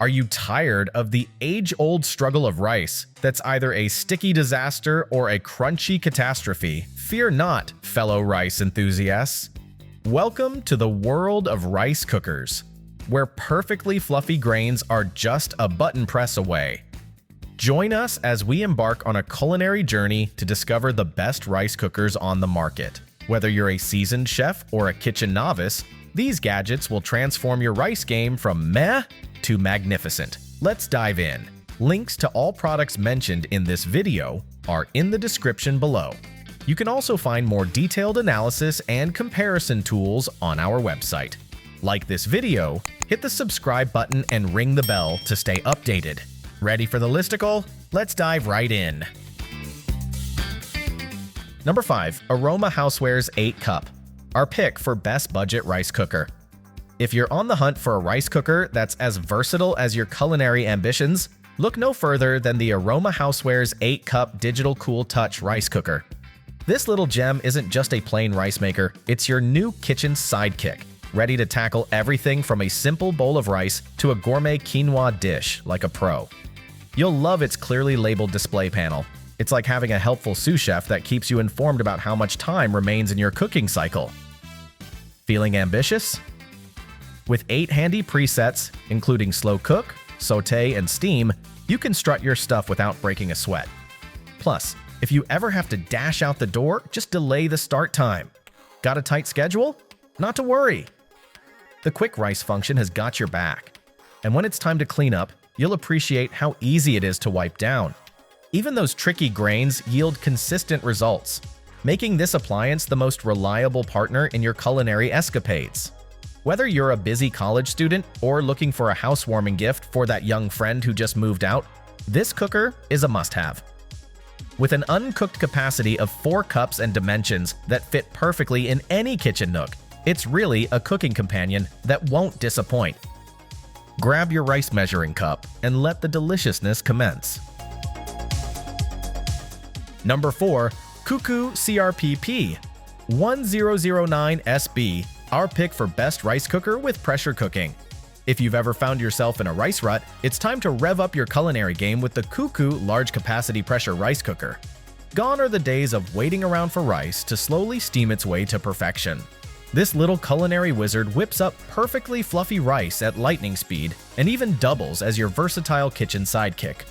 Are you tired of the age-old struggle of rice that's either a sticky disaster or a crunchy catastrophe? Fear not, fellow rice enthusiasts. Welcome to the world of rice cookers, where perfectly fluffy grains are just a button press away. Join us as we embark on a culinary journey to discover the best rice cookers on the market. Whether you're a seasoned chef or a kitchen novice, these gadgets will transform your rice game from meh to magnificent. Let's dive in. Links to all products mentioned in this video are in the description below. You can also find more detailed analysis and comparison tools on our website. Like this video, hit the subscribe button and ring the bell to stay updated. Ready for the listicle? Let's dive right in. Number 5. Aroma Housewares 8 Cup. Our pick for best budget rice cooker. If you're on the hunt for a rice cooker that's as versatile as your culinary ambitions, look no further than the Aroma Housewares 8 Cup Digital Cool Touch rice cooker. This little gem isn't just a plain rice maker, it's your new kitchen sidekick, ready to tackle everything from a simple bowl of rice to a gourmet quinoa dish like a pro. You'll love its clearly labeled display panel. It's like having a helpful sous chef that keeps you informed about how much time remains in your cooking cycle. Feeling ambitious? With 8 handy presets, including slow cook, saute, and steam, you can strut your stuff without breaking a sweat. Plus, if you ever have to dash out the door, just delay the start time. Got a tight schedule? Not to worry. The quick rice function has got your back. And when it's time to clean up, you'll appreciate how easy it is to wipe down. Even those tricky grains yield consistent results, making this appliance the most reliable partner in your culinary escapades. Whether you're a busy college student or looking for a housewarming gift for that young friend who just moved out, this cooker is a must-have. With an uncooked capacity of 4 cups and dimensions that fit perfectly in any kitchen nook, it's really a cooking companion that won't disappoint. Grab your rice measuring cup and let the deliciousness commence. Number 4. CUCKOO CRP-P1009SB, our pick for best rice cooker with pressure cooking. If you've ever found yourself in a rice rut, it's time to rev up your culinary game with the CUCKOO large capacity pressure rice cooker. Gone are the days of waiting around for rice to slowly steam its way to perfection. This little culinary wizard whips up perfectly fluffy rice at lightning speed and even doubles as your versatile kitchen sidekick.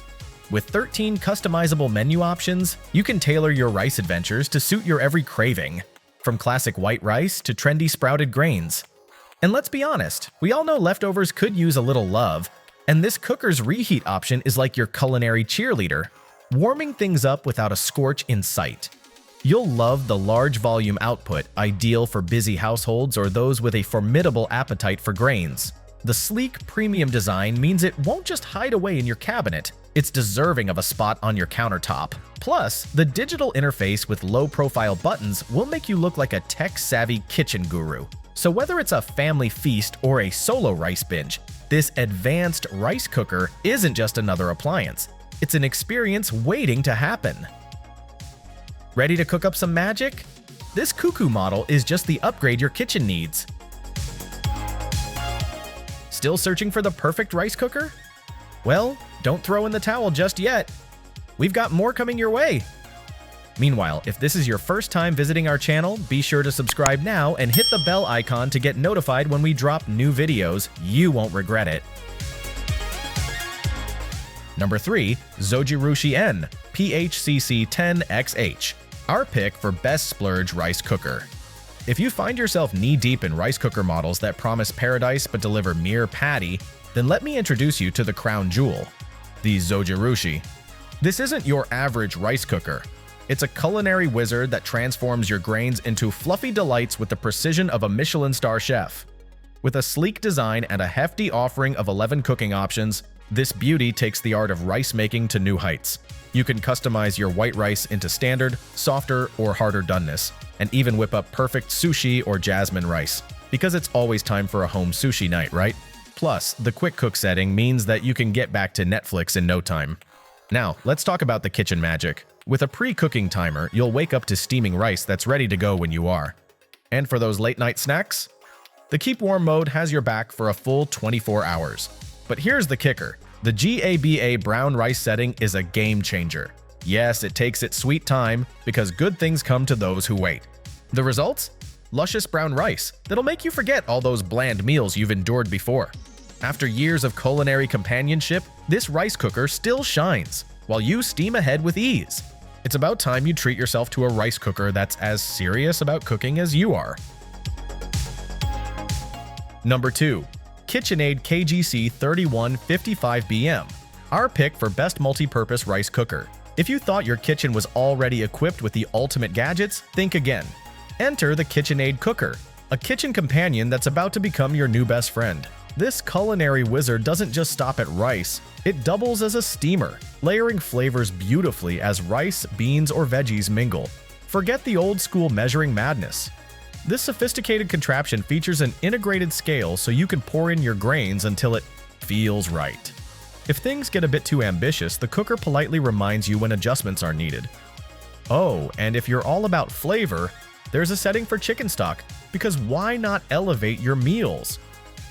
With 13 customizable menu options, you can tailor your rice adventures to suit your every craving, from classic white rice to trendy sprouted grains. And let's be honest, we all know leftovers could use a little love, and this cooker's reheat option is like your culinary cheerleader, warming things up without a scorch in sight. You'll love the large volume output, ideal for busy households or those with a formidable appetite for grains. The sleek, premium design means it won't just hide away in your cabinet, it's deserving of a spot on your countertop. Plus, the digital interface with low-profile buttons will make you look like a tech-savvy kitchen guru. So whether it's a family feast or a solo rice binge, this advanced rice cooker isn't just another appliance. It's an experience waiting to happen. Ready to cook up some magic? This CUCKOO model is just the upgrade your kitchen needs. Still searching for the perfect rice cooker? Well, don't throw in the towel just yet. We've got more coming your way. Meanwhile, if this is your first time visiting our channel, be sure to subscribe now and hit the bell icon to get notified when we drop new videos. You won't regret it. Number 3. Zojirushi NP-HCC10XH, our pick for best Splurge rice cooker. If you find yourself knee-deep in rice cooker models that promise paradise but deliver mere patty, then let me introduce you to the crown jewel, the Zojirushi. This isn't your average rice cooker. It's a culinary wizard that transforms your grains into fluffy delights with the precision of a Michelin star chef. With a sleek design and a hefty offering of 11 cooking options, this beauty takes the art of rice making to new heights. You can customize your white rice into standard, softer, or harder doneness, and even whip up perfect sushi or jasmine rice, because it's always time for a home sushi night, right? Plus, the quick cook setting means that you can get back to Netflix in no time. Now, let's talk about the kitchen magic. With a pre-cooking timer, you'll wake up to steaming rice that's ready to go when you are. And for those late-night snacks? The Keep Warm mode has your back for a full 24 hours. But here's the kicker. The GABA brown rice setting is a game changer. Yes, it takes its sweet time because good things come to those who wait. The results? Luscious brown rice that'll make you forget all those bland meals you've endured before. After years of culinary companionship, this rice cooker still shines, while you steam ahead with ease. It's about time you treat yourself to a rice cooker that's as serious about cooking as you are. Number 2. KitchenAid KGC3155BM, our pick for best multi-purpose rice cooker. If you thought your kitchen was already equipped with the ultimate gadgets, think again. Enter the KitchenAid cooker, a kitchen companion that's about to become your new best friend. This culinary wizard doesn't just stop at rice, it doubles as a steamer, layering flavors beautifully as rice, beans, or veggies mingle. Forget the old-school measuring madness. This sophisticated contraption features an integrated scale so you can pour in your grains until it feels right. If things get a bit too ambitious, the cooker politely reminds you when adjustments are needed. Oh, and if you're all about flavor, there's a setting for chicken stock, because why not elevate your meals?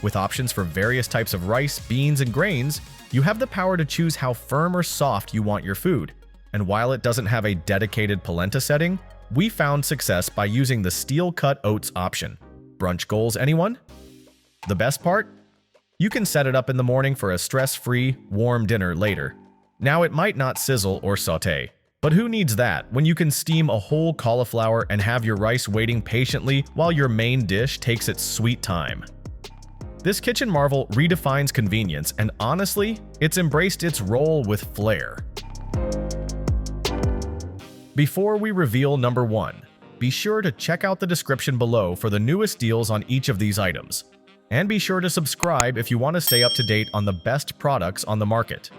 With options for various types of rice, beans, and grains, you have the power to choose how firm or soft you want your food. And while it doesn't have a dedicated polenta setting, we found success by using the steel-cut oats option. Brunch goals, anyone? The best part? You can set it up in the morning for a stress-free, warm dinner later. Now, it might not sizzle or sauté, but who needs that when you can steam a whole cauliflower and have your rice waiting patiently while your main dish takes its sweet time? This kitchen marvel redefines convenience, and honestly, it's embraced its role with flair. Before we reveal number 1, be sure to check out the description below for the newest deals on each of these items. And be sure to subscribe if you want to stay up to date on the best products on the market.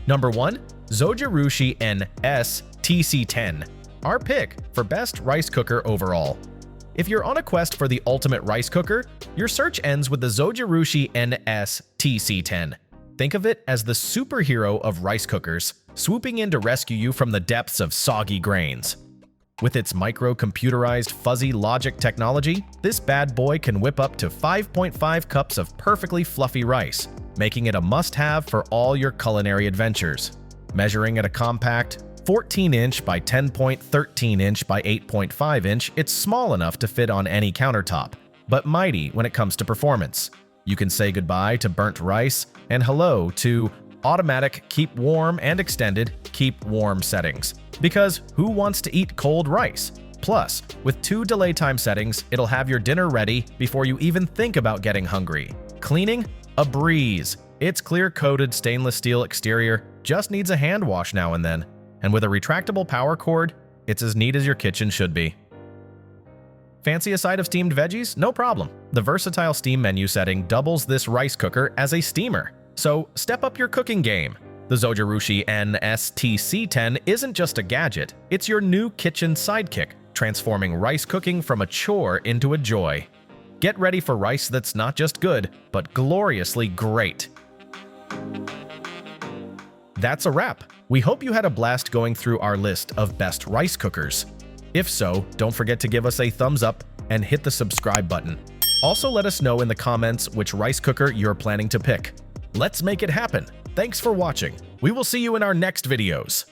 Number 1. Zojirushi NS-TSC10, our pick for best rice cooker overall. If you're on a quest for the ultimate rice cooker, your search ends with the Zojirushi NS-TSC10. Think of it as the superhero of rice cookers, swooping in to rescue you from the depths of soggy grains. With its micro-computerized fuzzy logic technology, this bad boy can whip up to 5.5 cups of perfectly fluffy rice, making it a must-have for all your culinary adventures. Measuring at a compact 14-inch by 10.13-inch by 8.5-inch, it's small enough to fit on any countertop, but mighty when it comes to performance. You can say goodbye to burnt rice and hello to automatic keep warm and extended keep warm settings. Because who wants to eat cold rice? Plus, with 2 delay time settings, it'll have your dinner ready before you even think about getting hungry. Cleaning? A breeze. Its clear-coated stainless steel exterior just needs a hand wash now and then. And with a retractable power cord, it's as neat as your kitchen should be. Fancy a side of steamed veggies? No problem. The versatile steam menu setting doubles this rice cooker as a steamer. So step up your cooking game. The Zojirushi NS-TSC10 isn't just a gadget, it's your new kitchen sidekick, transforming rice cooking from a chore into a joy. Get ready for rice that's not just good, but gloriously great. That's a wrap. We hope you had a blast going through our list of best rice cookers. If so, don't forget to give us a thumbs up and hit the subscribe button. Also, let us know in the comments which rice cooker you're planning to pick. Let's make it happen. Thanks for watching. We will see you in our next videos.